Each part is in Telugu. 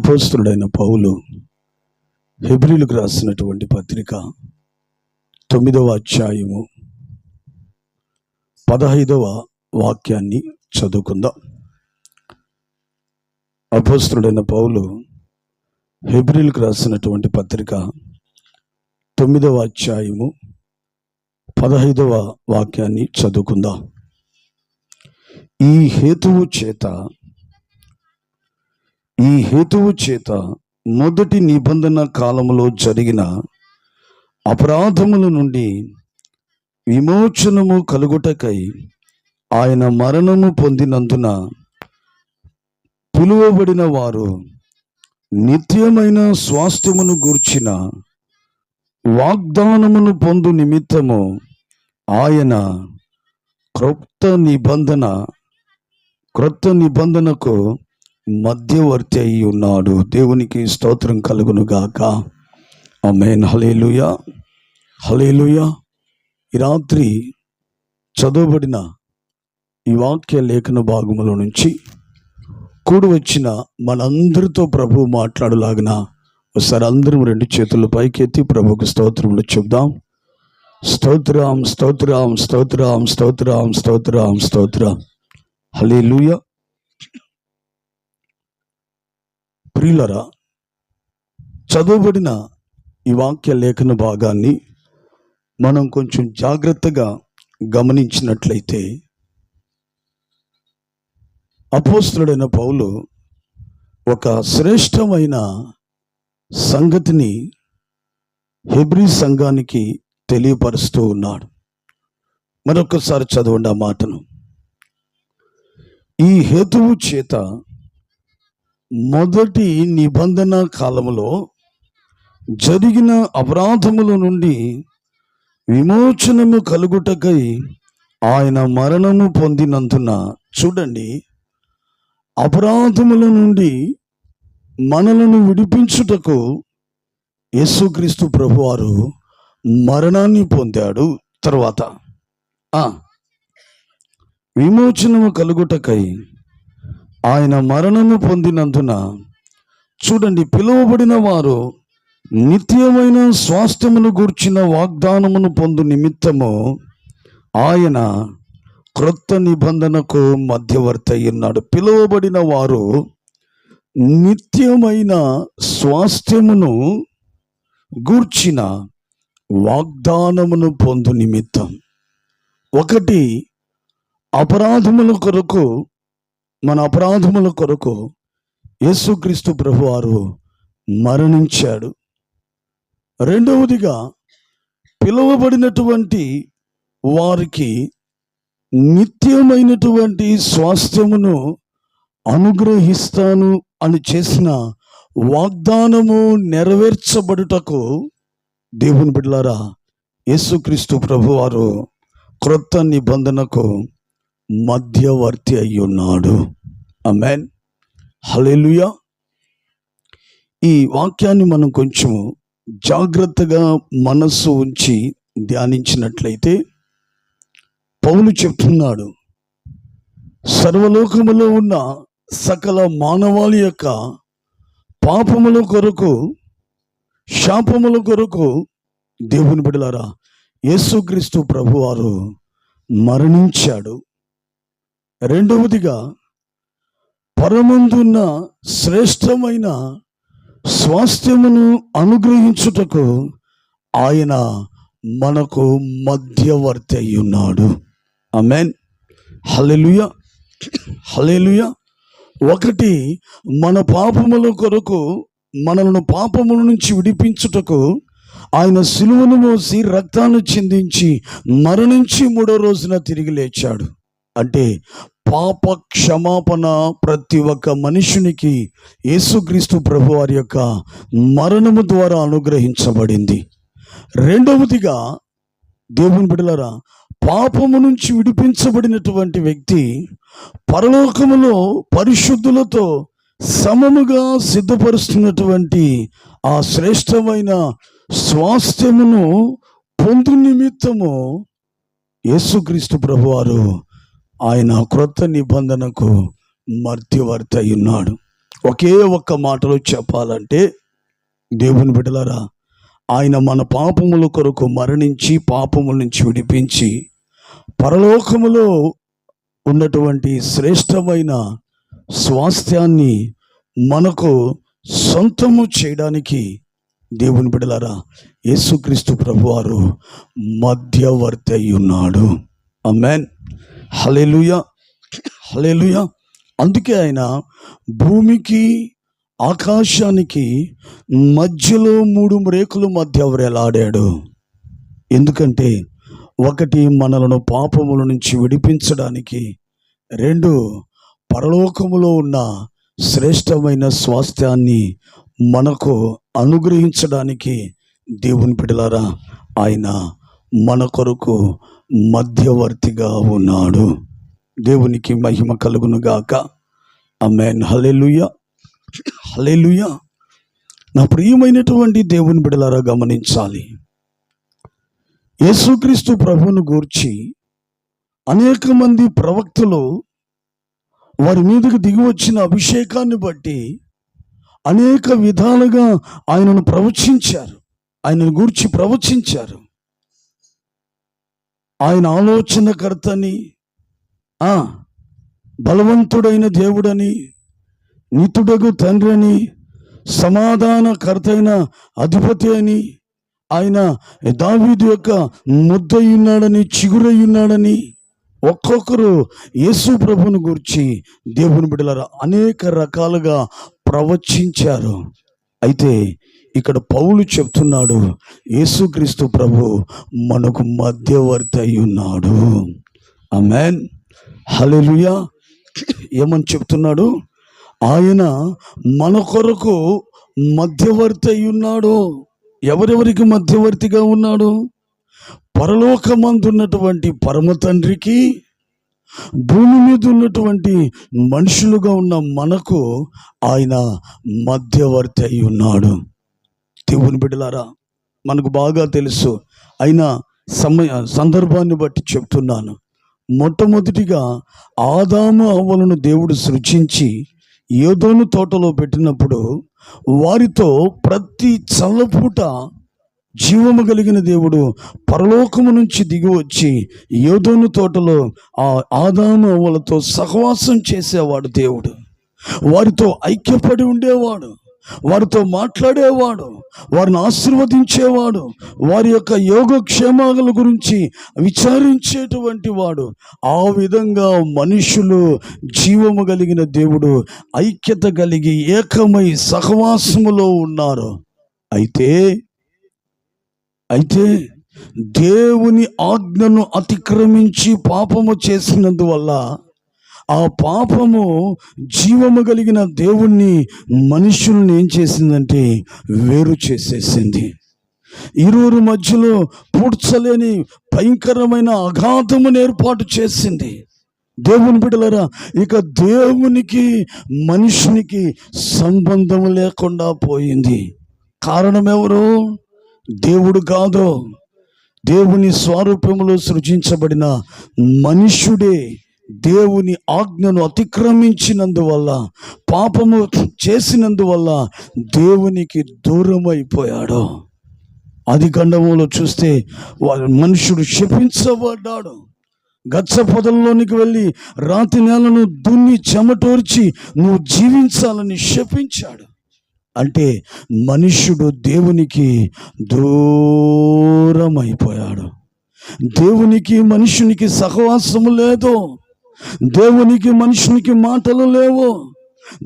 అపోస్తలుడైన పౌలు హెబ్రీయులకు రాసినటువంటి పత్రిక 9వ అధ్యాయము 15వ వాక్యాన్ని చదువుకుందాం. అపోస్తలుడైన పౌలు హెబ్రీయులకు రాసినటువంటి పత్రిక 9వ అధ్యాయము 15వ వాక్యాన్ని చదువుకుందాం. ఈ హేతువు చేత మొదటి నిబంధన కాలములో జరిగిన అపరాధముల నుండి విమోచనము కలుగుటకై ఆయన మరణము పొందినందున పిలువబడిన వారు నిత్యమైన స్వాస్థ్యమును గూర్చిన వాగ్దానమును పొందు నిమిత్తము ఆయన క్రొత్త నిబంధనకు మధ్యవర్తి అయి ఉన్నాడు. దేవునికి స్తోత్రం కలుగును గాక. ఆమేన్. హల్లెలూయా, హల్లెలూయా. ఈ రాత్రి చదవబడిన ఈ వాక్య లేఖన భాగములో నుంచి కూడి వచ్చిన మనందరితో ప్రభు మాట్లాడులాగిన ఒకసారి అందరం రెండు చేతులు పైకెత్తి ప్రభుకు స్తోత్రములు చెప్దాం. స్తోత్రం, స్తోత్రం, స్తోత్రం, స్తోత్రం, స్తోత్రం, స్తోత్రం. హల్లెలూయా. ప్రియులరా, చదవబడిన ఈ వాక్య లేఖన భాగాన్ని మనం కొంచెం జాగ్రత్తగా గమనించినట్లయితే అపోస్తలుడైన పౌలు ఒక శ్రేష్టమైన సంగతిని హెబ్రీ సంఘానికి తెలియపరుస్తూ ఉన్నాడు. మరొకసారి చదవండి ఆ మాటను. ఈ హేతువు చేత మొదటి నిబంధన కాలములో జరిగిన అపరాధముల నుండి విమోచనము కలుగుటకై ఆయన మరణము పొందినందున, చూడండి, అపరాధముల నుండి మనలను విడిపించుటకు యేసుక్రీస్తు ప్రభువారు మరణాన్ని పొందాడు. తర్వాత విమోచనము కలుగుటకై ఆయన మరణము పొందినందున, చూడండి, పిలువబడిన వారు నిత్యమైన స్వాస్థ్యమును గూర్చిన వాగ్దానమును పొందు నిమిత్తము ఆయన క్రొత్త నిబంధనకు మధ్యవర్తి అయ్యున్నాడు. పిలువబడిన వారు నిత్యమైన స్వాస్థ్యమును గూర్చిన వాగ్దానమును పొందు నిమిత్తం. ఒకటి, మన అపరాధముల కొరకు యేసుక్రీస్తు ప్రభువారు మరణించాడు. రెండవదిగా, పిలువబడినటువంటి వారికి నిత్యమైనటువంటి స్వాస్థ్యమును అనుగ్రహిస్తాను అని చేసిన వాగ్దానము నెరవేర్చబడుటకు దేవుని బిడ్డలారా యేసుక్రీస్తు ప్రభువారు క్రొత్త నిబంధనకు మధ్యవర్తి అయి ఉన్నాడు. ఆమేన్. హల్లెలూయా. ఈ వాక్యాన్ని మనం కొంచెం జాగ్రత్తగా మనస్సు ఉంచి ధ్యానించినట్లయితే పౌలు చెప్తున్నాడు, సర్వలోకములో ఉన్న సకల మానవాళి యొక్క పాపముల కొరకు, శాపముల కొరకు దేవుని బిడ్డలారా యేసుక్రీస్తు ప్రభువారు మరణించాడు. రెండవదిగా, పరమందున్న శ్రేష్టమైన స్వాస్థ్యమును అనుగ్రహించుటకు ఆయన మనకు మధ్యవర్తి అయి ఉన్నాడు. ఆమేన్. హల్లెలూయా, హల్లెలూయా. ఒకటి, మన పాపముల కొరకు, మనలను పాపముల నుంచి విడిపించుటకు ఆయన సిలువను మోసి రక్తాన్ని చిందించి మరణించి 3వ రోజున తిరిగి లేచాడు. అంటే పాప క్షమాపణ ప్రతి ఒక్క మనుషునికి యేసుక్రీస్తు ప్రభువారి యొక్క మరణము ద్వారా అనుగ్రహించబడింది. రెండవదిగా, దేవుని బిడ్డలారా, పాపము నుంచి విడిపించబడినటువంటి వ్యక్తి పరలోకములో పరిశుద్ధులతో సమముగా సిద్ధపరుస్తున్నటువంటి ఆ శ్రేష్టమైన స్వాస్థ్యమును పొందు నిమిత్తము యేసుక్రీస్తు ప్రభువారు ఆయన క్రొత్త నిబంధనకు మధ్యవర్తి అయి ఉన్నాడు. ఒకే ఒక్క మాటలో చెప్పాలంటే, దేవుని బిడ్డలారా, ఆయన మన పాపముల కొరకు మరణించి పాపముల నుంచి విడిపించి పరలోకములో ఉన్నటువంటి శ్రేష్టమైన స్వాస్థ్యాన్ని మనకు సొంతము చేయడానికి దేవుని బిడ్డలారా యేసుక్రీస్తు ప్రభువారు మధ్యవర్తి అయి ఉన్నాడు. ఆమేన్. హల్లెలూయా, హల్లెలూయా. అందుకే ఆయన భూమికి ఆకాశానికి మధ్యలో 3 రేకుల మధ్య వేలాడాడు. ఎందుకంటే ఒకటి, మనలను పాపముల నుంచి విడిపించడానికి, 2, పరలోకములో ఉన్న శ్రేష్టమైన స్వాస్థ్యాన్ని మనకు అనుగ్రహించడానికి దేవుని బిడ్డలారా ఆయన మన కొరకు మధ్యవర్తిగా ఉన్నాడు. దేవునికి మహిమ కలుగును గాక. ఆమేన్. హల్లెలూయా, హల్లెలూయా. నా ప్రియమైనటువంటి దేవుని బిడ్డలారా గమనించాలి, యేసుక్రీస్తు ప్రభువును గూర్చి అనేక మంది ప్రవక్తలు వారి మీదకు దిగి వచ్చిన అభిషేకాన్ని బట్టి అనేక విధాలుగా ఆయనను ప్రవచించారు, ఆయనను గూర్చి ప్రవచించారు. ఆయన ఆలోచనకర్తని, బలవంతుడైన దేవుడని, నితుడగు తండ్రి అని, సమాధానకర్తైన అధిపతి అని, ఆయన దావీదు యొక్క ముద్దై ఉన్నాడని, చిగురై ఉన్నాడని ఒక్కొక్కరు యేసు ప్రభువును గురించి దేవుని బిడ్డలారా అనేక రకాలుగా ప్రవచించారు. అయితే ఇక్కడ పౌలు చెప్తున్నాడు, యేసుక్రీస్తు ప్రభు మనకు మధ్యవర్తి అయి ఉన్నాడు. ఆమేన్. హల్లెలూయా. ఏమని చెప్తున్నాడు? ఆయన మన కొరకు మధ్యవర్తి అయి ఉన్నాడు. ఎవరెవరికి మధ్యవర్తిగా ఉన్నాడు? పరలోకమందున్నటువంటి పరమ తండ్రికి, భూమి మీద ఉన్నటువంటి మనుషులుగా ఉన్న మనకు ఆయన మధ్యవర్తి అయి ఉన్నాడు. దేవుని బిడ్డలారా, మనకు బాగా తెలుసు, అయినా సందర్భాన్ని బట్టి చెప్తున్నాను. మొట్టమొదటిగా ఆదాము హవ్వలను దేవుడు సృజించి ఏదోను తోటలో పెట్టినప్పుడు వారితో ప్రతి చల్లపూట జీవము కలిగిన దేవుడు పరలోకము నుంచి దిగి వచ్చి ఏదోను తోటలో ఆ ఆదాము హవ్వలతో సహవాసం చేసేవాడు. దేవుడు వారితో ఐక్యపడి ఉండేవాడు, వారితో మాట్లాడేవాడు, వారిని ఆశీర్వదించేవాడు, వారి యొక్క యోగక్షేమాల గురించి విచారించేటువంటి వాడు. ఆ విధంగా మనుషులు జీవము కలిగిన దేవుడు ఐక్యత కలిగి ఏకమై సహవాసములో ఉన్నారు. అయితే దేవుని ఆజ్ఞను అతిక్రమించి పాపము చేసినందువల్ల ఆ పాపము జీవము కలిగిన దేవుణ్ణి మనుషుల్ని ఏం చేసిందంటే వేరు చేసేసింది. ఇరువురు మధ్యలో పూడ్చలేని భయంకరమైన అగాధమును ఏర్పాటు చేసింది. దేవుని బిడ్డలారా, ఇక దేవునికి మనుషునికి సంబంధం లేకుండా పోయింది. కారణం ఎవరు? దేవుడు కాదు, దేవుని స్వరూపములో సృజించబడిన మనుష్యుడే దేవుని ఆజ్ఞను అతిక్రమించినందువల్ల, పాపము చేసినందువల్ల దేవునికి దూరం అయిపోయాడు. ఆది కాండములో చూస్తే మనుషుడు శపించబడ్డాడు. గచ్చ పొదల్లోనికి వెళ్ళి రాతి నేలను దున్ని చెమటోర్చి నువ్వు జీవించాలని శపించాడు. అంటే మనుష్యుడు దేవునికి దూరం అయిపోయాడు. దేవునికి మనుషునికి సహవాసము లేదు, దేవునికి మనుషునికి మాటలు లేవు,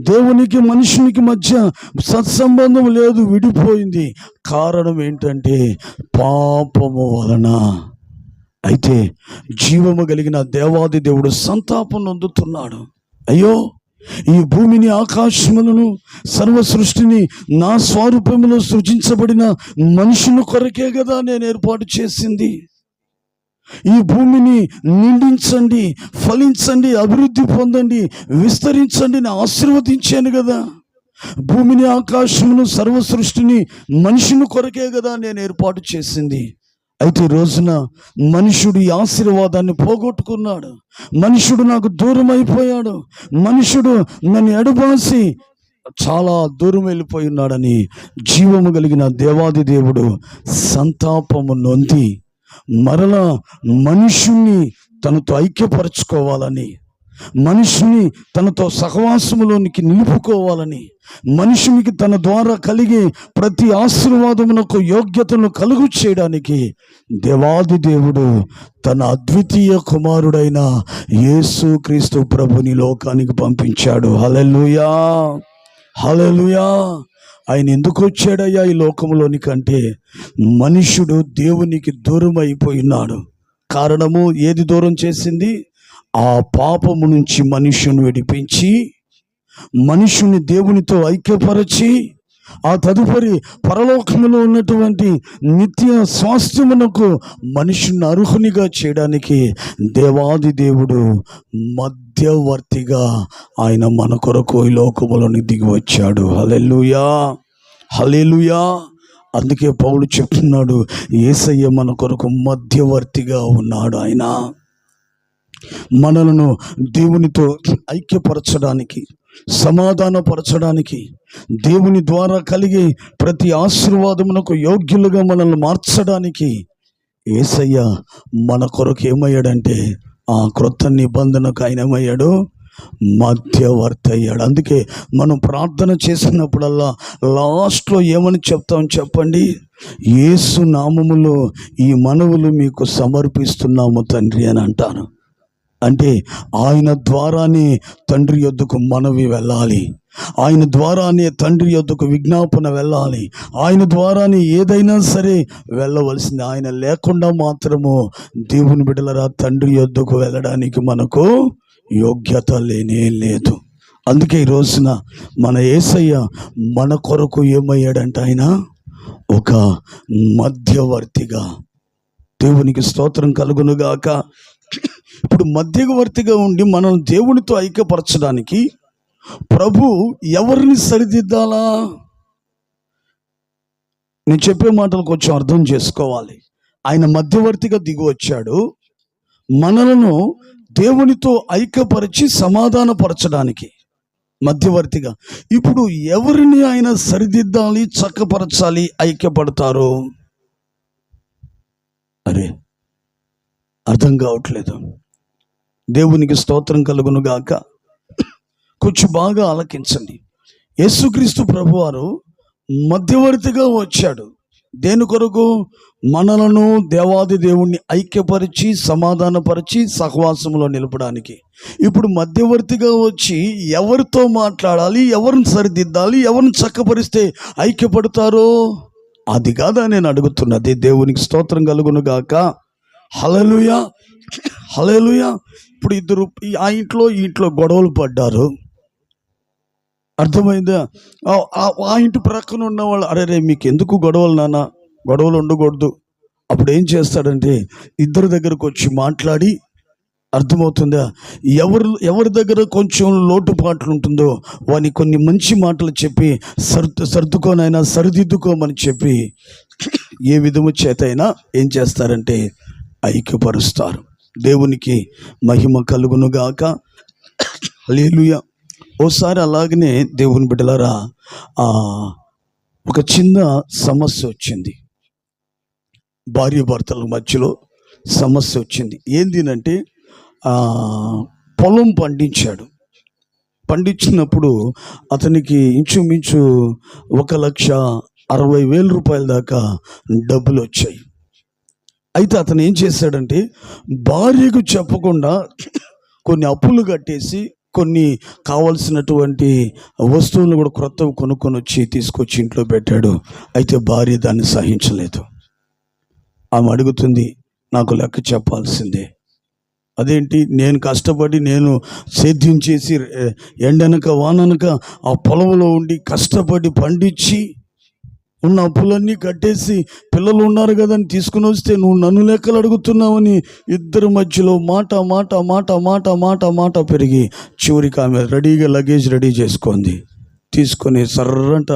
దేవునికి మనుషునికి మధ్య సత్సంబంధం లేదు, విడిపోయింది. కారణం ఏంటంటే పాపము వలన. అయితే జీవము కలిగిన దేవాది దేవుడు సంతాపం నొందుతున్నాడు. అయ్యో, ఈ భూమిని ఆకాశములను సర్వ సృష్టిని నా స్వరూపములో సృజించబడిన మనుషుల కొరకే కదా నేను ఏర్పాటు చేసింది. ఈ భూమిని నిండించండి, ఫలించండి, అభివృద్ధి పొందండి, విస్తరించండి నేను ఆశీర్వదించాను కదా. భూమిని ఆకాశమును సర్వ సృష్టిని మనుషుల కొరకే కదా నేను ఏర్పాటు చేసింది. అయితే ఈ రోజున మనుషుడు ఈ ఆశీర్వాదాన్ని పోగొట్టుకున్నాడు. మనుషుడు నాకు దూరం అయిపోయాడు. మనుషుడు నన్ను ఎడబాసి చాలా దూరం వెళ్ళిపోయి ఉన్నాడని జీవము కలిగిన దేవాది దేవుడు సంతాపము నొంది మరలా మనుషుణ్ణి తనతో ఐక్యపరచుకోవాలని, మనిషిని తనతో సహవాసములోనికి నిలుపుకోవాలని, మనుషునికి తన ద్వారా కలిగే ప్రతి ఆశీర్వాదమునకు యోగ్యతను కలుగు చేయడానికి దేవాది దేవుడు తన అద్వితీయ కుమారుడైన యేసుక్రీస్తు ప్రభుని లోకానికి పంపించాడు. హల్లెలూయా, హల్లెలూయా. ఆయన ఎందుకు వచ్చాడయ్యా ఈ లోకంలోనికి అంటే, మనుష్యుడు దేవునికి దూరం అయిపోయినాడు. కారణము ఏది దూరం చేసింది? ఆ పాపము నుంచి మనుష్యుని విడిపించి మనుష్యుని దేవునితో ఐక్యపరచి ఆ తదుపరి పరలోకములో ఉన్నటువంటి నిత్య స్వాస్థ్యమునకు మనుషుని అర్హునిగా చేయడానికి దేవాది దేవుడు మధ్యవర్తిగా ఆయన మన కొరకు ఈ లోకములోని దిగి వచ్చాడు. హల్లెలూయా, హల్లెలూయా. అందుకే పౌలు చెప్తున్నాడు, యేసయ్య మన కొరకు మధ్యవర్తిగా ఉన్నాడు. ఆయన మనలను దేవునితో ఐక్యపరచడానికి, సమాధానపరచడానికి, దేవుని ద్వారా కలిగే ప్రతి ఆశీర్వాదమునకు యోగ్యులుగా మనల్ని మార్చడానికి యేసయ్య మన కొరకు ఏమయ్యాడంటే, ఆ క్రొత్త నిబంధనకు ఆయన ఏమయ్యాడు? మధ్యవర్తి అయ్యాడు. అందుకే మనం ప్రార్థన చేసినప్పుడల్లా లాస్ట్లో ఏమని చెప్తాం చెప్పండి? యేసు నామములో ఈ మనవులు మీకు సమర్పిస్తున్నాము తండ్రి అని అంటాను. అంటే ఆయన ద్వారానే తండ్రి యొద్దకు మనవి వెళ్ళాలి, ఆయన ద్వారానే తండ్రి యొద్దకు విజ్ఞాపన వెళ్ళాలి, ఆయన ద్వారానే ఏదైనా సరే వెళ్ళవలసింది. ఆయన లేకుండా మాత్రము దేవుని బిడ్డలరా తండ్రి యొద్దకు వెళ్ళడానికి మనకు యోగ్యత లేనే లేదు. అందుకే ఈ రోజున మన యేసయ్య మన కొరకు ఏమయ్యాడంటే, ఆయన ఒక మధ్యవర్తిగా. దేవునికి స్తోత్రం కలుగునుగాక. ఇప్పుడు మధ్యవర్తిగా ఉండి మనం దేవునితో ఐక్యపరచడానికి ప్రభు ఎవరిని సరిదిద్దాలా? నేను చెప్పే మాటలు కొంచెం అర్థం చేసుకోవాలి. ఆయన మధ్యవర్తిగా దిగి వచ్చాడు మనలను దేవునితో ఐక్యపరిచి సమాధానపరచడానికి మధ్యవర్తిగా. ఇప్పుడు ఎవరిని ఆయన సరిదిద్దాలి, చక్కపరచాలి, ఐక్యపడతారు? అరే అర్థం కావట్లేదు. దేవునికి స్తోత్రం కలుగును గాక. కొంచెం బాగా ఆలకించండి. యేసుక్రీస్తు ప్రభువారు మధ్యవర్తిగా వచ్చాడు. దేని కొరకు? మనలను దేవాది దేవుణ్ణి ఐక్యపరిచి సమాధానపరిచి సహవాసంలో నిలపడానికి. ఇప్పుడు మధ్యవర్తిగా వచ్చి ఎవరితో మాట్లాడాలి, ఎవరిని సరిదిద్దాలి, ఎవరిని చక్కపరిస్తే ఐక్యపడతారో అది కాదా నేను అడుగుతున్నది. దేవునికి స్తోత్రం కలుగును గాక. హల్లెలూయా, హల్లెలూయా. ఇప్పుడు ఇద్దరు ఆ ఇంట్లో ఈ ఇంట్లో గొడవలు పడ్డారు. అర్థమైందా? ఆ ఇంటి ప్రక్కన ఉన్న వాళ్ళు, అరే మీకు ఎందుకు గొడవలు నాన్న, గొడవలు ఉండకూడదు. అప్పుడు ఏం చేస్తాడంటే ఇద్దరి దగ్గరకు వచ్చి మాట్లాడి, అర్థమవుతుందా, ఎవరి దగ్గర కొంచెం లోటుపాట్లు ఉంటుందో వాని కొన్ని మంచి మాటలు చెప్పి సర్దుకోనైనా సరిదిద్దుకోమని చెప్పి ఏ విధము చేత అయినా ఏం చేస్తారంటే ఐక్యపరుస్తారు. దేవునికి మహిమ కలుగునుగాక. హల్లెలూయా. ఓసారి అలాగనే దేవుని బిడ్డలారా ఒక చిన్న సమస్య వచ్చింది. భార్య భర్తల మధ్యలో సమస్య వచ్చింది. ఏంటినంటే పొలం పండించినప్పుడు అతనికి ఇంచుమించు 1,60,000 రూపాయల దాకా డబ్బులు వచ్చాయి. అయితే అతను ఏం చేశాడంటే భార్యకు చెప్పకుండా కొన్ని అప్పులు కట్టేసి కొన్ని కావలసినటువంటి వస్తువులను కూడా క్రొత్తవి కొనుక్కొని వచ్చి తీసుకొచ్చి ఇంట్లో పెట్టాడు. అయితే భార్య దాన్ని సహించలేదు. ఆమె అడుగుతుంది, నాకు లెక్క చెప్పాల్సిందే. అదేంటి, నేను కష్టపడి నేను సేద్యం చేసి ఎండనక వాననక ఆ పొలంలో ఉండి కష్టపడి పండించి ఉన్న అప్పులన్నీ కట్టేసి పిల్లలు ఉన్నారు కదా అని తీసుకుని వస్తే నువ్వు నన్ను లెక్కలు అడుగుతున్నావని ఇద్దరి మధ్యలో మాట మాట మాట మాట మాట మాట పెరిగి చివరికి ఆమె రెడీగా లగేజ్ రెడీ తీసుకొని సర్రంట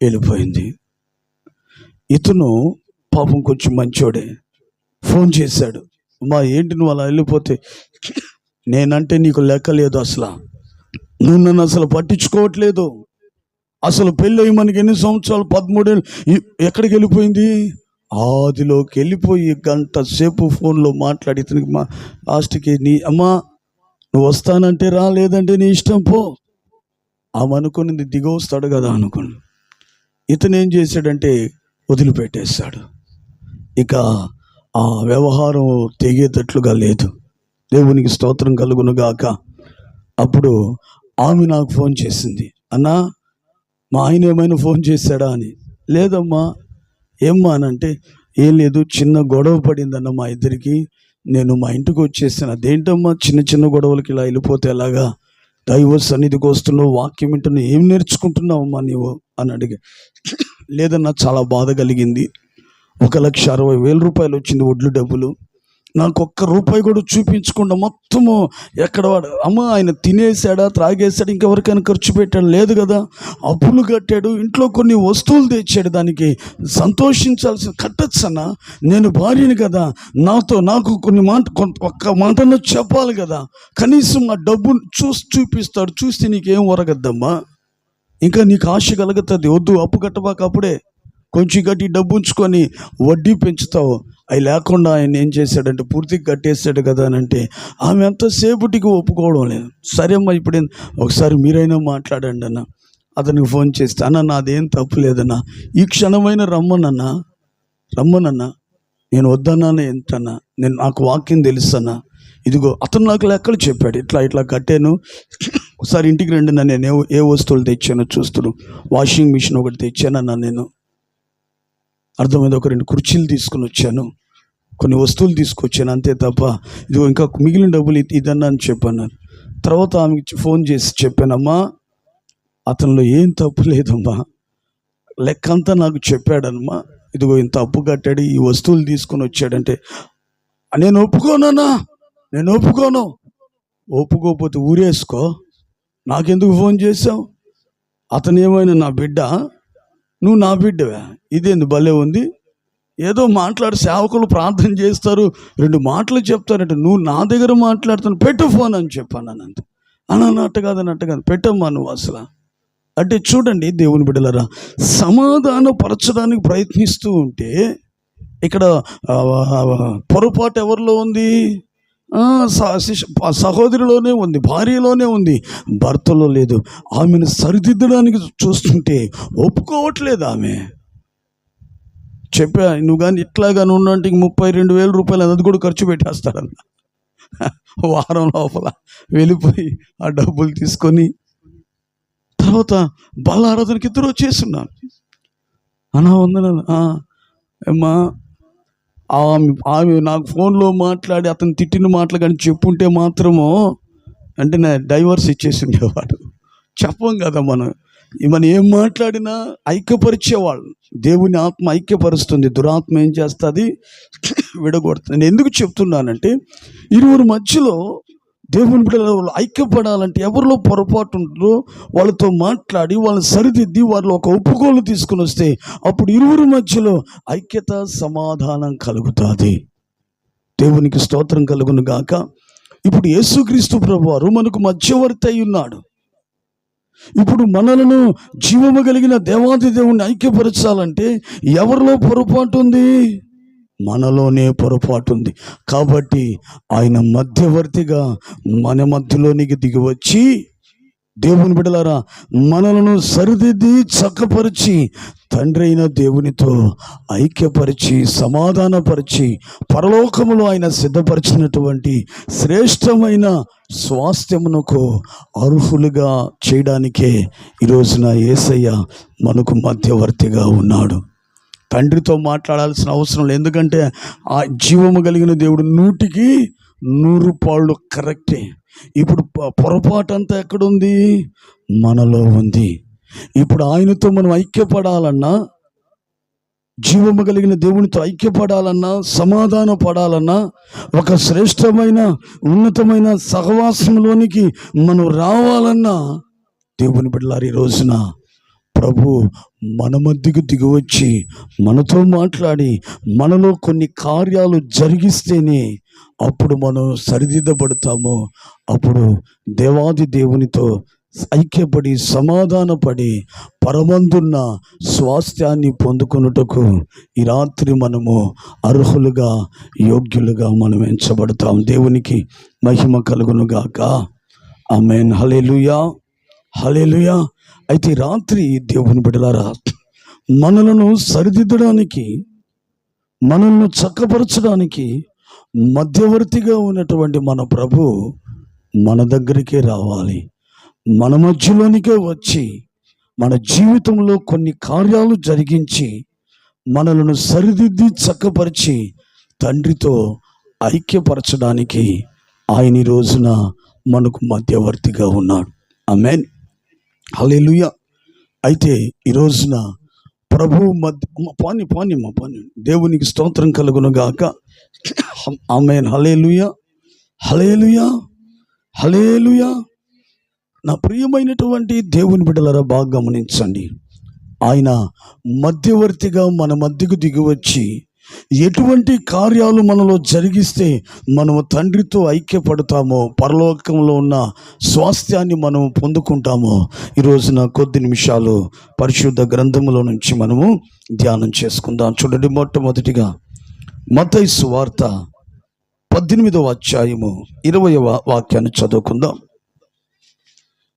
వెళ్ళిపోయింది. ఇతను పాపం కొంచెం మంచోడే, ఫోన్ చేశాడు, అమ్మా ఏంటి నువ్వు అలా వెళ్ళిపోతే, నేనంటే నీకు లెక్క లేదు, అసలు నువ్వు నన్ను అసలు పట్టించుకోవట్లేదు, అసలు పెళ్ళి అయ్యి మనకి ఎన్ని సంవత్సరాలు? 13 ఏళ్ళు. ఎక్కడికి వెళ్ళిపోయింది? ఆదిలోకి వెళ్ళిపోయి గంట సేపు ఫోన్లో మాట్లాడి ఇతనికి లాస్ట్కి నీ అమ్మా నువ్వు వస్తానంటే రా, లేదంటే నీ ఇష్టం పో. ఆమె అనుకున్నది దిగొస్తాడు కదా అనుకుని, ఇతను ఏం చేశాడంటే వదిలిపెట్టేశాడు. ఇక ఆ వ్యవహారం తెగేటట్లుగా లేదు. దేవునికి స్తోత్రం కలుగును గాక. అప్పుడు ఆమె నాకు ఫోన్ చేసింది, అన్నా మా ఆయన ఏమైనా ఫోన్ చేశాడా అని. లేదమ్మా. ఏమ్మా అని అంటే, ఏం లేదు, చిన్న గొడవ పడిందన్న మా ఇద్దరికి, నేను మా ఇంటికి వచ్చేసాను. అదేంటమ్మా చిన్న చిన్న గొడవలకి ఇలా వెళ్ళిపోతే ఎలాగా? దైవ సన్నిధికి వస్తున్నావు, వాక్యం వింటున్నావు, ఏం నేర్చుకుంటున్నావమ్మా నీవు అని అడిగా. లేదన్నా చాలా బాధ కలిగింది. 1,60,000 వచ్చింది వడ్లు డబ్బులు. నాకు ఒక్క రూపాయి కూడా చూపించకుండా మొత్తము ఎక్కడ వాడు అమ్మ ఆయన తినేసాడా, త్రాగేశాడు, ఇంకెవరికైనా ఖర్చు పెట్టాడు? లేదు కదా. అప్పులు కట్టాడు, ఇంట్లో కొన్ని వస్తువులు తెచ్చాడు, దానికి సంతోషించాల్సిన కట్టచ్చన్నా. నేను భార్యని కదా, నాకు కొన్ని ఒక్క మాటను చెప్పాలి కదా. కనీసం ఆ డబ్బు చూపిస్తాడు, చూస్తే నీకేం ఒరగద్దమ్మా, ఇంకా నీకు ఆశ కలుగుతుంది. వద్దు, అప్పు కట్టబాక, అప్పుడే కొంచెం కట్టి డబ్బు ఉంచుకొని వడ్డీ పెంచుతావు. అవి లేకుండా ఆయన ఏం చేశాడంటే పూర్తిగా కట్టేశాడు కదా అని అంటే ఆమె ఎంతసేపటికి ఒప్పుకోవడం లేదు. సరే అమ్మా, ఇప్పుడు ఒకసారి మీరైనా మాట్లాడండి అన్న. అతనికి ఫోన్ చేస్తే, అన్న నాదేం తప్పు లేదన్నా, ఈ క్షణమైన రమ్మనన్నా, నేను వద్దన్నాను ఎంతన్నా, నాకు వాక్యం తెలుసన్నా, ఇదిగో అతను నాకు లెక్కలు చెప్పాడు, ఇట్లా కట్టాను, ఒకసారి ఇంటికి రండి నా, నేను ఏ వస్తువులు తెచ్చానో చూస్తాను. వాషింగ్ మిషన్ ఒకటి తెచ్చానన్నా, నేను అర్థమైంది, ఒక 2 కుర్చీలు తీసుకుని వచ్చాను, కొన్ని వస్తువులు తీసుకొచ్చాను, అంతే తప్ప ఇదిగో ఇంకా మిగిలిన డబ్బులు ఇదన్నా అని చెప్పాను. తర్వాత ఆమెకి ఫోన్ చేసి చెప్పానమ్మా, అతనిలో ఏం తప్పు లేదమ్మా, లెక్కంతా నాకు చెప్పాడమ్మా, ఇదిగో ఇంత అప్పు కట్టాడు, ఈ వస్తువులు తీసుకొని వచ్చాడంటే. నేను ఒప్పుకోనన్నా, నేను ఒప్పుకోను. ఒప్పుకోకపోతే ఊరేసుకో, నాకెందుకు ఫోన్ చేసావు? అతను ఏమైనా నా బిడ్డ, నువ్వు నా బిడ్డవే, ఇదేంది భలే ఉంది. ఏదో మాట్లాడి సేవకులు ప్రార్థన చేస్తారు, 2 మాటలు చెప్తారంటే నువ్వు నా దగ్గర మాట్లాడుతాను, పెట్టు ఫోన్ అని చెప్పాను. అంతే అన్నట్టు కాదు, పెట్టమ్మా నువ్వు అసలు అంటే. చూడండి దేవుని బిడ్డలారా, సమాధానపరచడానికి ప్రయత్నిస్తూ ఉంటే ఇక్కడ పొరపాటు ఎవరిలో ఉంది? సహోదరిలోనే ఉంది, భార్యలోనే ఉంది, భర్తలో లేదు. ఆమెను సరిదిద్దడానికి చూస్తుంటే ఒప్పుకోవట్లేదు. ఆమె చెప్పా, నువ్వు కానీ ఇట్లాగానే ఉన్నంటే 32,000 అది కూడా ఖర్చు పెట్టేస్తాడన్న. వారం లోపల వెళ్ళిపోయి ఆ డబ్బులు తీసుకొని తర్వాత బల్లారాధనకి ఇద్దరు వచ్చేస్తున్నాను. అన్నా వందనాలు అమ్మా. ఆమె నాకు ఫోన్లో మాట్లాడి అతను తిట్టిన మాటలు కానీ చెప్పుంటే మాత్రము అంటే నా డైవర్స్ ఇచ్చేసి ఉండేవాడు. చెప్పం కదా మనం ఏం మాట్లాడినా ఐక్యపరిచేవాళ్ళు. దేవుని ఆత్మ ఐక్యపరుస్తుంది, దురాత్మ ఏం చేస్తుంది? విడగొడుతుంది. నేను ఎందుకు చెప్తున్నానంటే, ఇరువురు మధ్యలో దేవుని బిడ్డలు ఐక్యపడాలంటే ఎవరిలో పొరపాటు ఉంటుందో వాళ్ళతో మాట్లాడి వాళ్ళని సరిదిద్ది వాళ్ళు ఒక ఒప్పుకోలు తీసుకుని వస్తే అప్పుడు ఇరువురు మధ్యలో ఐక్యత, సమాధానం కలుగుతుంది. దేవునికి స్తోత్రం కలుగును గాక. ఇప్పుడు యేసుక్రీస్తు ప్రభువారు మనకు మధ్యవర్తి అయి ఉన్నాడు. ఇప్పుడు మనలను జీవము కలిగిన దేవాది దేవుణ్ణి ఐక్యపరచాలంటే ఎవరిలో పొరపాటు ఉంది? మనలోనే పొరపాటు ఉంది. కాబట్టి ఆయన మధ్యవర్తిగా మన మధ్యలోనికి దిగి వచ్చి, దేవుని బిడ్డలారా, మనలను సరిదిద్ది చక్కపరిచి తండ్రి అయిన దేవునితో ఐక్యపరిచి సమాధానపరిచి పరలోకములో ఆయన సిద్ధపరిచినటువంటి శ్రేష్టమైన స్వాస్థ్యమునకు అర్హులుగా చేయడానికే ఈరోజున యేసయ్య మనకు మధ్యవర్తిగా ఉన్నాడు. తండ్రితో మాట్లాడాల్సిన అవసరం లేదు, ఎందుకంటే ఆ జీవము కలిగిన దేవుడు 100కి 100 పాళ్ళు కరెక్టే. ఇప్పుడు పొరపాటు అంతా ఎక్కడుంది? మనలో ఉంది. ఇప్పుడు ఆయనతో మనం ఐక్యపడాలన్నా, జీవము కలిగిన దేవునితో ఐక్యపడాలన్నా, సమాధాన పడాలన్నా, ఒక శ్రేష్టమైన ఉన్నతమైన సహవాసంలోనికి మనం రావాలన్నా, దేవుని బిడ్డలారా, ఈ రోజున ప్రభు మన మధ్యకు దిగివచ్చి మనతో మాట్లాడి మనలో కొన్ని కార్యాలు జరిగిస్తేనే అప్పుడు మనం సరిదిద్దబడతాము. అప్పుడు దేవాది దేవునితో ఐక్యపడి సమాధానపడి పరమందున్న స్వాస్థ్యాన్ని పొందుకొనుటకు ఈ రాత్రి మనము అర్హులుగా యోగ్యులుగా మనం ఎంచబడతాం. దేవునికి మహిమ కలుగునుగాక. ఆమేన్. హల్లెలూయా, హల్లెలూయా. అయితే ఈ రాత్రి దేవుని బిడ్డలారా, మనలను సరిదిద్దడానికి, మనల్ని చక్కపరచడానికి మధ్యవర్తిగా ఉన్నటువంటి మన ప్రభు మన దగ్గరికే రావాలి. మన మధ్యలోనికే వచ్చి మన జీవితంలో కొన్ని కార్యాలు జరిగించి మనలను సరిదిద్ది చక్కపరిచి తండ్రితో ఐక్యపరచడానికి ఆయన ఈ రోజున మనకు మధ్యవర్తిగా ఉన్నాడు. ఆమేన్. హల్లెలూయా. అయితే ఈ రోజున ప్రభు పాని దేవునికి స్తోత్రం కలుగునుగాక. ఆమేన్. హల్లెలూయా, హల్లెలూయా, హల్లెలూయా. నా ప్రియమైనటువంటి దేవుని బిడ్డలారా, బాగా గమనించండి. ఆయన మధ్యవర్తిగా మన మధ్యకు దిగివచ్చి ఎటువంటి కార్యాలు మనలో జరిగిస్తే మనము తండ్రితో ఐక్యపడతామో, పరలోకంలో ఉన్న స్వాస్థ్యాన్ని మనం పొందుకుంటామో ఈ రోజున కొద్ది నిమిషాలు పరిశుద్ధ గ్రంథములో నుంచి మనము ధ్యానం చేసుకుందాం. చూడండి, మొట్టమొదటిగా మత్తయి సువార్త 18వ అధ్యాయము 20వ వాక్యాన్ని చదువుకుందాం.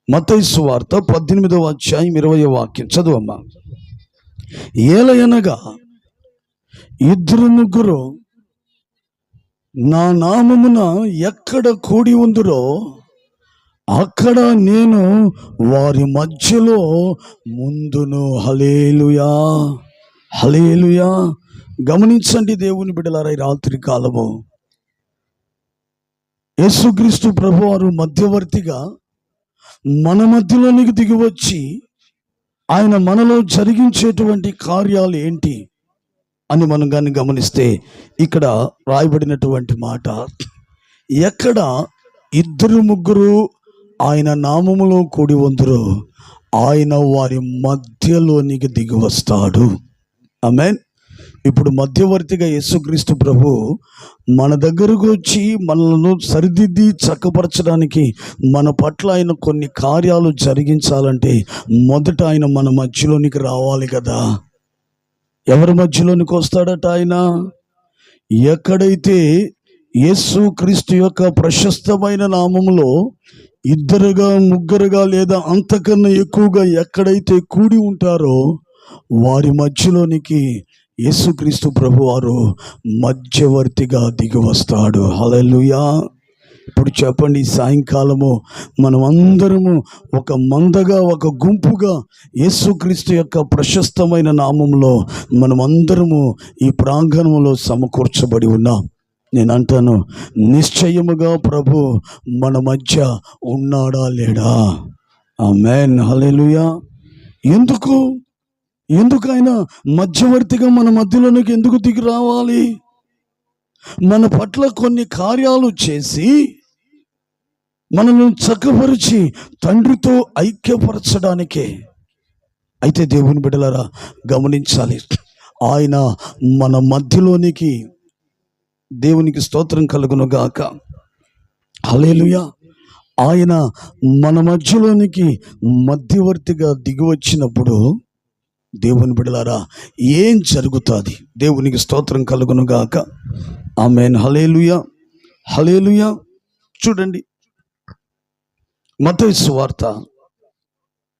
మత్తయి సువార్త 18వ అధ్యాయం 20వ వాక్యం చదువమ్మా. ఏలయనగా 2-3 నా నామమున ఎక్కడ కూడి ఉందురో అక్కడ నేను వారి మధ్యలో ముందును. హల్లెలూయా, హల్లెలూయా. గమనించండి దేవుని బిడ్డలారా, ఈ రాత్రి కాలము యేసుక్రీస్తు ప్రభువారు మధ్యవర్తిగా మన మధ్యలోనికి దిగివచ్చి ఆయన మనలో జరిగించేటువంటి కార్యాలు ఏంటి అని మనం కానీ గమనిస్తే ఇక్కడ రాయబడినటువంటి మాట, ఎక్కడ 2-3 ఆయన నామములో కూడి ఉందురో ఆయన వారి మధ్యలోనికి దిగి వస్తాడు. ఆమేన్. ఇప్పుడు మధ్యవర్తిగా యేసుక్రీస్తు ప్రభు మన దగ్గరకు వచ్చి మనలను సరిదిద్ది చక్కపరచడానికి, మన పట్ల ఆయన కొన్ని కార్యాలు జరిగించాలంటే మొదట ఆయన మన మధ్యలోనికి రావాలి కదా. ఎవరి మధ్యలోనికి వస్తాడట ఆయన? ఎక్కడైతే యేసుక్రీస్తు యొక్క ప్రశస్తమైన నామములో 2-3 లేదా అంతకన్నా ఎక్కువగా ఎక్కడైతే కూడి ఉంటారో వారి మధ్యలోనికి యేసుక్రీస్తు ప్రభువారు మధ్యవర్తిగా దిగి వస్తాడు. హల్లెలూయా. ఇప్పుడు చెప్పండి, సాయంకాలము మనం అందరము ఒక మందగా, ఒక గుంపుగా యేసుక్రీస్తు యొక్క ప్రశస్తమైన నామంలో మనమందరము ఈ ప్రాంగణంలో సమకూర్చబడి ఉన్నాం. నేను అంటాను, నిశ్చయముగా ప్రభు మన మధ్య ఉన్నాడా లేడా? ఆమేన్. హల్లెలూయా. ఎందుకు ఆయన మధ్యవర్తిగా మన మధ్యలోనికి ఎందుకు దిగి రావాలి? మన పట్ల కొన్ని కార్యాలు చేసి మనల్ని చక్కపరిచి తండ్రితో ఐక్యపరచడానికే. అయితే దేవుని బిడ్డలారా గమనించాలి, ఆయన మన మధ్యలోనికి, దేవునికి స్తోత్రం కలుగునుగాక. హల్లెలూయా. ఆయన మన మధ్యలోనికి మధ్యవర్తిగా దిగి వచ్చినప్పుడు దేవుని బిడ్డలారా ఏం జరుగుతుంది? దేవునికి స్తోత్రం కలుగునుగాక. ఆమేన్. హల్లెలూయా, హల్లెలూయా. చూడండి, మత్తయి సువార్త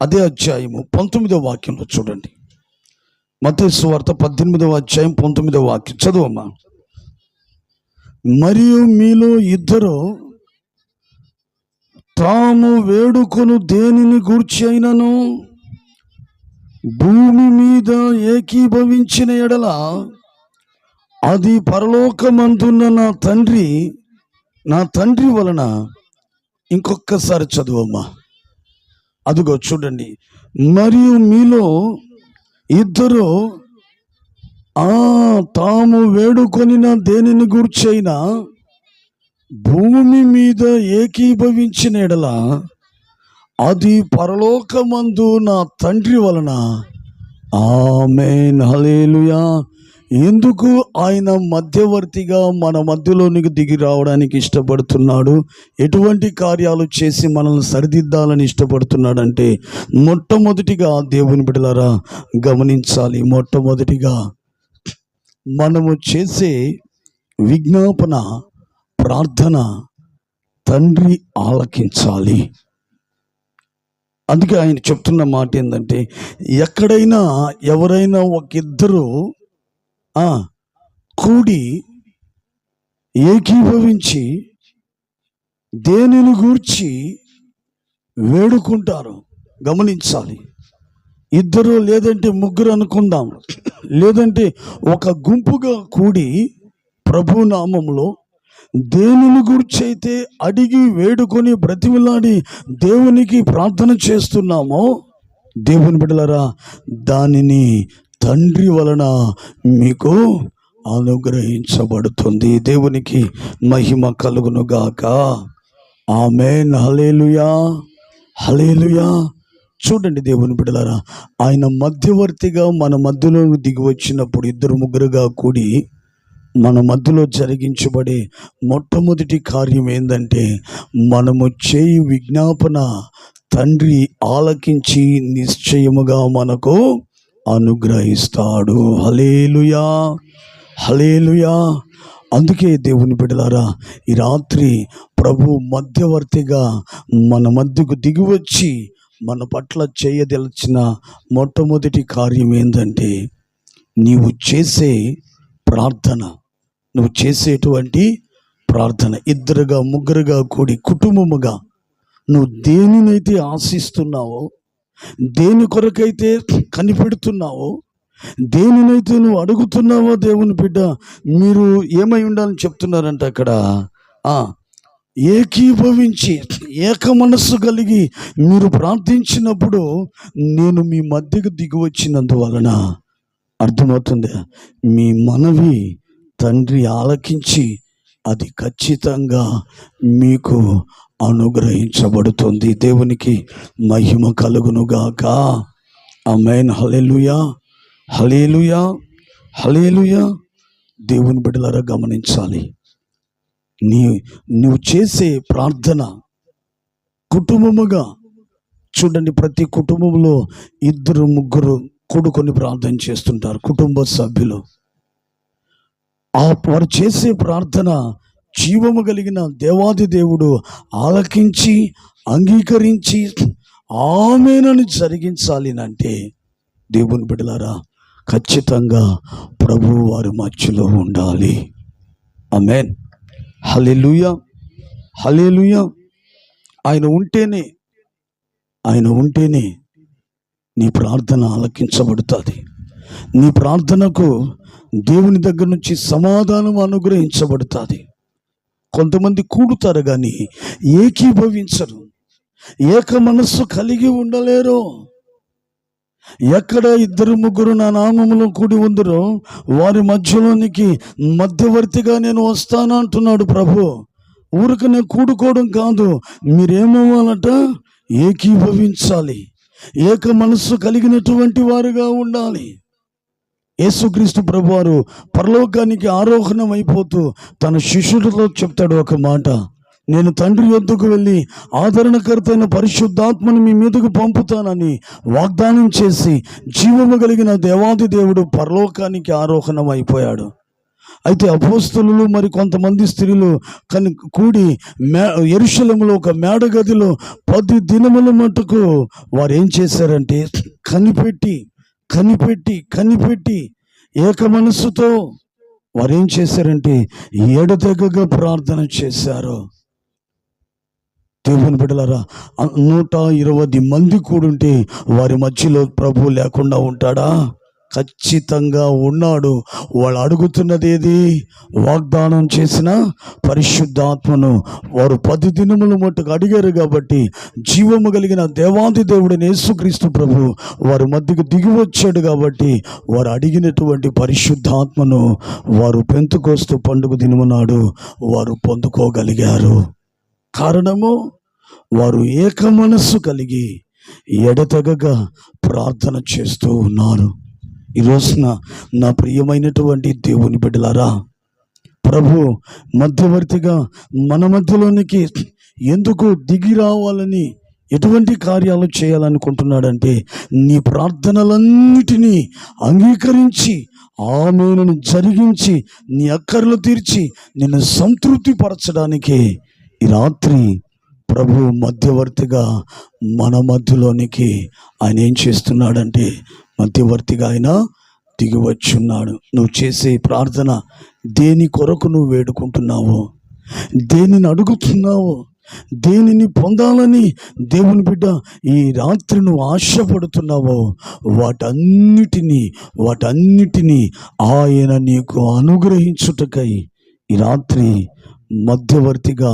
అదే అధ్యాయము 19వ వాక్యంలో చూడండి. మత్తయి సువార్త 18వ అధ్యాయం 19వ వాక్యం చదువమ్మా. మరియు మీలో 2 తాము వేడుకొను దేనిని గూర్చి అయినను భూమి మీద ఏకీభవించిన ఎడల అది పరలోకమందున్న నా తండ్రి వలన. ఇంకొకసారి చదువమ్మా. అదిగో చూడండి, మరియు మీలో 2 తాము వేడుకొనిన దేనిని గూర్చైనా భూమి మీద ఏకీభవించిన ఎడల అది పరలోకమందు నా తండ్రి వలన. ఆమేన్. హల్లెలూయా. ఎందుకు ఆయన మధ్యవర్తిగా మన మధ్యలోనికి దిగి రావడానికి ఇష్టపడుతున్నాడు, ఎటువంటి కార్యాలు చేసి మనల్ని సరిదిద్దాలని ఇష్టపడుతున్నాడంటే, మొట్టమొదటిగా దేవుని బిడ్డలారా గమనించాలి. మొట్టమొదటిగా మనము చేసే విజ్ఞాపన ప్రార్థన తండ్రి ఆలకించాలి. అందుకే ఆయన చెప్తున్న మాట ఏంటంటే, ఎక్కడైనా ఎవరైనా ఒకిద్దరు కూడి ఏకీభవించి దేనిని గూర్చి వేడుకుంటారు. గమనించాలి. ఇద్దరు లేదంటే ముగ్గురు అనుకుందాం, లేదంటే ఒక గుంపుగా కూడి ప్రభు నామములో దేనిని గురించి అయితే అడిగి వేడుకొని బ్రతిమిలాడి దేవునికి ప్రార్థన చేస్తున్నామో, దేవుని బిడ్డలారా, దానిని తండ్రి వలన మీకు అనుగ్రహించబడుతుంది. దేవునికి మహిమ కలుగును గాక. ఆమేన్. హల్లెలూయా, హల్లెలూయా. చూడండి దేవుని బిడ్డలారా, ఆయన మధ్యవర్తిగా మన మధ్యలో దిగి వచ్చినప్పుడు ఇద్దరు ముగ్గురుగా కూడి మన మధ్యలో జరిగించబడే మొట్టమొదటి కార్యం ఏంటంటే, మనము చేయి విజ్ఞాపన తండ్రి ఆలకించి నిశ్చయముగా మనకు అనుగ్రహిస్తాడు. హల్లెలూయా, హల్లెలూయా. అందుకే దేవుని బిడ్డలారా, ఈ రాత్రి ప్రభు మధ్యవర్తిగా మన మధ్యకు దిగివచ్చి మన పట్ల చేయదలిచిన మొట్టమొదటి కార్యం ఏంటంటే, నీవు చేసే ప్రార్థన, నువ్వు చేసేటువంటి ప్రార్థన ఇద్దరుగా ముగ్గురుగా కూడి కుటుంబముగా నువ్వు దేనినైతే ఆశిస్తున్నావో, దేని కొరకైతే కనిపెడుతున్నావో, దేనినైతే నువ్వు అడుగుతున్నావో, దేవుని బిడ్డ మీరు ఏమై ఉండాలని చెప్తున్నారంటే అక్కడ ఏకీభవించి ఏక మనస్సు కలిగి మీరు ప్రార్థించినప్పుడు నేను మీ మధ్యకు దిగి వచ్చినందువలన అర్థమవుతుంది, మీ మనవి తండ్రి ఆలకించి అది ఖచ్చితంగా మీకు అనుగ్రహించబడుతుంది. దేవునికి మహిమ కలుగునుగాక. ఆమేన్. హల్లెలూయా, హల్లెలూయా, హల్లెలూయా. దేవుని బిడ్డలారా గమనించాలి. నువ్వు చేసే ప్రార్థన కుటుంబముగా చూడండి. ప్రతి కుటుంబంలో ఇద్దరు ముగ్గురు కూడుకొని ప్రార్థన చేస్తుంటారు, కుటుంబ సభ్యులు. వారు చేసే ప్రార్థన జీవము కలిగిన దేవాది దేవుడు ఆలకించి అంగీకరించి ఆమేనని జరిగించాలి అంటే, దేవుని బిడ్డలారా, ఖచ్చితంగా ప్రభు వారి మధ్యలో ఉండాలి. ఆమేన్. హల్లెలూయా, హల్లెలూయా. ఆయన ఉంటేనే నీ ప్రార్థన ఆలకించబడుతుంది. నీ ప్రార్థనకు దేవుని దగ్గర నుంచి సమాధానం అనుగ్రహించబడుతుంది. కొంతమంది కూడుతారు కానీ ఏకీభవించరు, ఏక మనస్సు కలిగి ఉండలేరు. ఎక్కడ ఇద్దరు ముగ్గురు నా నామములో కూడి ఉందరో వారి మధ్యలోనికి మధ్యవర్తిగా నేను వస్తాను అంటున్నాడు ప్రభు. ఊరికనే కూడుకోవడం కాదు, మీరేమవ్వాలట, ఏకీభవించాలి, ఏక మనస్సు కలిగినటువంటి వారుగా ఉండాలి. యేసుక్రీస్తు ప్రభువారు పరలోకానికి ఆరోహణం అయిపోతూ తన శిష్యులతో చెప్తాడు ఒక మాట, నేను తండ్రి యొద్దకు వెళ్ళి ఆదరణకర్త అయిన పరిశుద్ధాత్మను మీ మీదకు పంపుతానని వాగ్దానం చేసి జీవము కలిగిన దేవాది దేవుడు పరలోకానికి ఆరోహణం అయిపోయాడు. అయితే అపోస్తలులు మరి కొంతమంది స్త్రీలు కూడి యెరూషలేములో ఒక మేడ గదిలో 10 దినముల మట్టుకు వారు ఏం చేశారంటే కనిపెట్టి ఏక మనస్సుతో వారు ఏం చేశారంటే ఎడతెగక ప్రార్థన చేశారు. దేవుని బిడ్డలారా, 120 మంది కూడుంటే వారి మధ్యలో ప్రభు లేకుండా ఉంటాడా? ఖచ్చితంగా ఉన్నాడు. వాళ్ళు అడుగుతున్నది ఏది? వాగ్దానం చేసిన పరిశుద్ధాత్మను. వారు 10 దినముల మట్టుకు అడిగారు కాబట్టి జీవము కలిగిన దేవాది దేవుడైన యేసుక్రీస్తు ప్రభు వారి మధ్యకు దిగి వచ్చాడు కాబట్టి వారు అడిగినటువంటి పరిశుద్ధాత్మను వారు పెంతెకొస్తు పండుగ దినము నాడు వారు పొందుకోగలిగారు. కారణము, వారు ఏక మనస్సు కలిగి ఎడతెగక ప్రార్థన చేస్తూ ఉన్నారు. ఈ రోజున నా ప్రియమైనటువంటి దేవుని బిడ్డలారా, ప్రభు మధ్యవర్తిగా మన మధ్యలోనికి ఎందుకు దిగి రావాలని, ఎటువంటి కార్యాలు చేయాలనుకుంటున్నాడంటే, నీ ప్రార్థనలన్నిటినీ అంగీకరించి ఆమెను జరిగించి నీ అక్కర్లు తీర్చి నిన్ను సంతృప్తి పరచడానికి ఈ రాత్రి ప్రభు మధ్యవర్తిగా మన మధ్యలోనికి ఆయన ఏం చేస్తున్నాడంటే, మధ్యవర్తిగా ఆయన దిగి వచ్చున్నాడు. నువ్వు చేసే ప్రార్థన దేని కొరకు నువ్వు వేడుకుంటున్నావో, దేనిని అడుగుతున్నావో, దేనిని పొందాలని దేవుని బిడ్డ ఈ రాత్రి నువ్వు ఆశపడుతున్నావో, వాటన్నిటినీ ఆయన నీకు అనుగ్రహించుటకై ఈ రాత్రి మధ్యవర్తిగా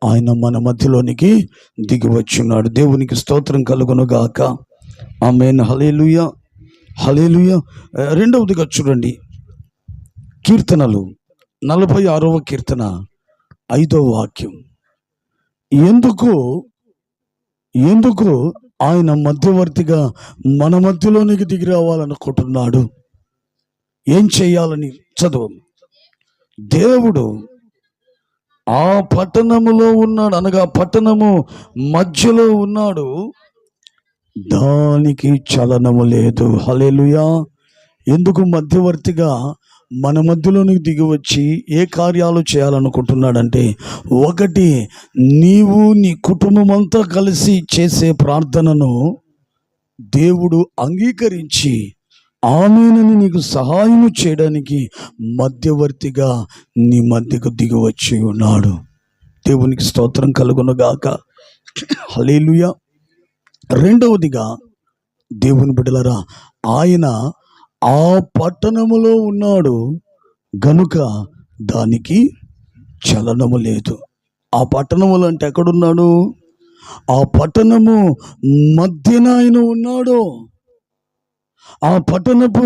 ఆయన మన మధ్యలోనికి దిగి వచ్చున్నాడు. దేవునికి స్తోత్రం కలుగును గాక. ఆమేన్. హల్లెలూయా, హల్లెలూయా. రెండవదిగా చూడండి, కీర్తనలు 46వ కీర్తన 5వ వాక్యం. ఎందుకు ఆయన మధ్యవర్తిగా మన మధ్యలోనికి దిగి రావాలనుకుంటున్నాడు? ఏం చేయాలని చదువు. దేవుడు ఆ పట్టణములో ఉన్నాడు, అనగా పట్టణము మధ్యలో ఉన్నాడు, దానికి చలనము లేదు. హల్లెలూయా. ఎందుకు మధ్యవర్తిగా మన మధ్యలోనికి దిగి వచ్చి ఏ కార్యాలు చేయాలనుకుంటున్నాడంటే, ఒకటి, నీవు నీ కుటుంబం అంతా కలిసి చేసే ప్రార్థనను దేవుడు అంగీకరించి ఆమెనని నీకు సహాయం చేయడానికి మధ్యవర్తిగా నీ మధ్యకు దిగి వచ్చి ఉన్నాడు. దేవునికి స్తోత్రం కలుగును గాక. హల్లెలూయా. రెండవదిగా దేవుని బిడ్డలారా, ఆయన ఆ పట్టణములో ఉన్నాడు గనుక దానికి చలనము లేదు. ఆ పట్టణములు అంటే ఎక్కడున్నాడు? ఆ పట్టణము మధ్యన ఆయన ఉన్నాడు. ఆ పట్టణపు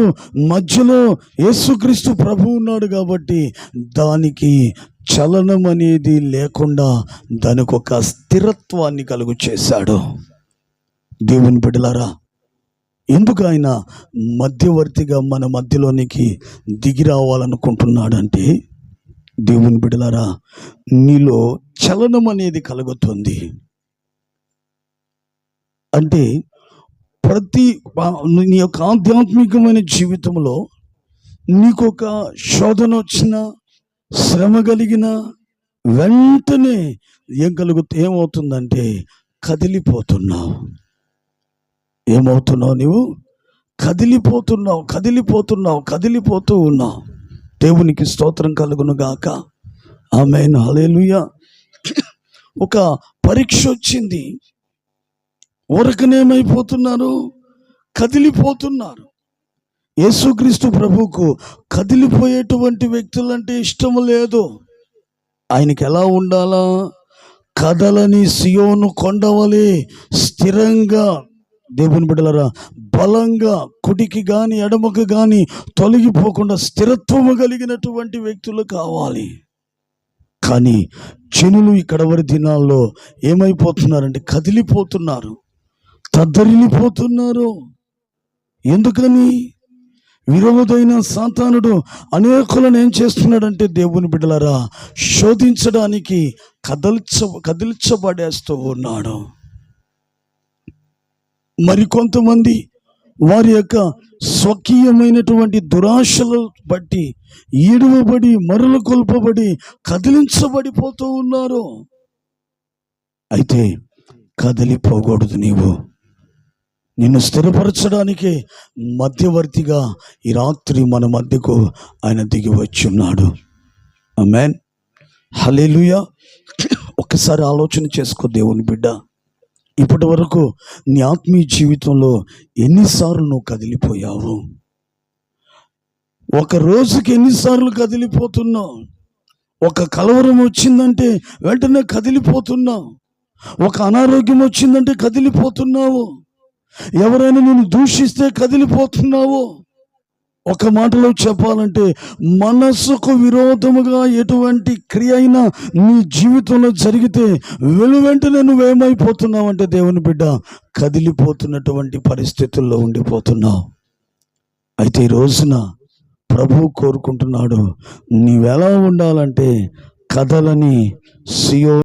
మధ్యలో యేసుక్రీస్తు ప్రభు ఉన్నాడు కాబట్టి దానికి చలనం అనేది లేకుండా దానికి ఒక స్థిరత్వాన్ని కలుగు చేశాడు. దేవుని బిడ్డలారా, ఎందుకు ఆయన మధ్యవర్తిగా మన మధ్యలోనికి దిగి రావాలనుకుంటున్నాడంటే, దేవుని బిడ్డలారా, నీలో చలనం అనేది కలుగుతుంది. అంటే నీ యొక్క ఆధ్యాత్మికమైన జీవితంలో నీకు ఒక శోధన వచ్చినా, శ్రమ కలిగిన వెంటనే ఏమవుతుందంటే కదిలిపోతున్నావు. నువ్వు కదిలిపోతూ ఉన్నావు. దేవునికి స్తోత్రం కలుగును గాక. ఆమేన్. హల్లెలూయా. ఒక పరీక్ష వచ్చింది, ఊరకనేమైపోతున్నారు? కదిలిపోతున్నారు. యేసుక్రీస్తు ప్రభువుకు కదిలిపోయేటువంటి వ్యక్తులంటే ఇష్టం లేదు. ఆయనకి ఎలా ఉండాలా? కదలని సియోను కొండవలే స్థిరంగా, దేవుని బిడ్డలారా, బలంగా, కుడికి కానీ ఎడమకు కానీ తొలగిపోకుండా స్థిరత్వము కలిగినటువంటి వ్యక్తులు కావాలి. కానీ జనులు ఈ కడవరి దినాల్లో ఏమైపోతున్నారంటే కదిలిపోతున్నారు, తద్దరిల్లిపోతున్నారు. ఎందుకని? విరోధైన సాతానుడు అనేకులను ఏం చేస్తున్నాడంటే, దేవుని బిడ్డలారా, శోధించడానికి కదిలించబడేస్తూ ఉన్నాడు. మరికొంతమంది వారి యొక్క స్వకీయమైనటువంటి దురాశలు బట్టి ఈడువబడి, మరలు కొల్పబడి, కదిలించబడిపోతూ ఉన్నారు. అయితే కదిలిపోకూడదు. నిన్ను స్థిరపరచడానికి మధ్యవర్తిగా ఈ రాత్రి మన మధ్యకు ఆయన దిగి వచ్చి ఉన్నాడు. ఆమేన్. హల్లెలూయా. ఒక్కసారి ఆలోచన చేసుకో దేవుని బిడ్డ, ఇప్పటి వరకు నీ ఆత్మీయ జీవితంలో ఎన్నిసార్లు నువ్వు కదిలిపోయావు? ఒక రోజుకి ఎన్నిసార్లు కదిలిపోతున్నావు? ఒక కలవరం వచ్చిందంటే వెంటనే కదిలిపోతున్నావు. ఒక అనారోగ్యం వచ్చిందంటే కదిలిపోతున్నావు. ఎవరైనా నిన్ను దూషిస్తే కదిలిపోతున్నావు. ఒక మాటలో చెప్పాలంటే, మనసుకు విరోధముగా ఎటువంటి క్రియ అయినా నీ జీవితంలో జరిగితే వెంటనే నువ్వేమైపోతున్నావు అంటే, దేవుని బిడ్డ, కదిలిపోతున్నటువంటి పరిస్థితుల్లో ఉండిపోతున్నావు. అయితే ఈ రోజున ప్రభువు కోరుకుంటున్నాడు, నీవెలా ఉండాలంటే కదలని సియోను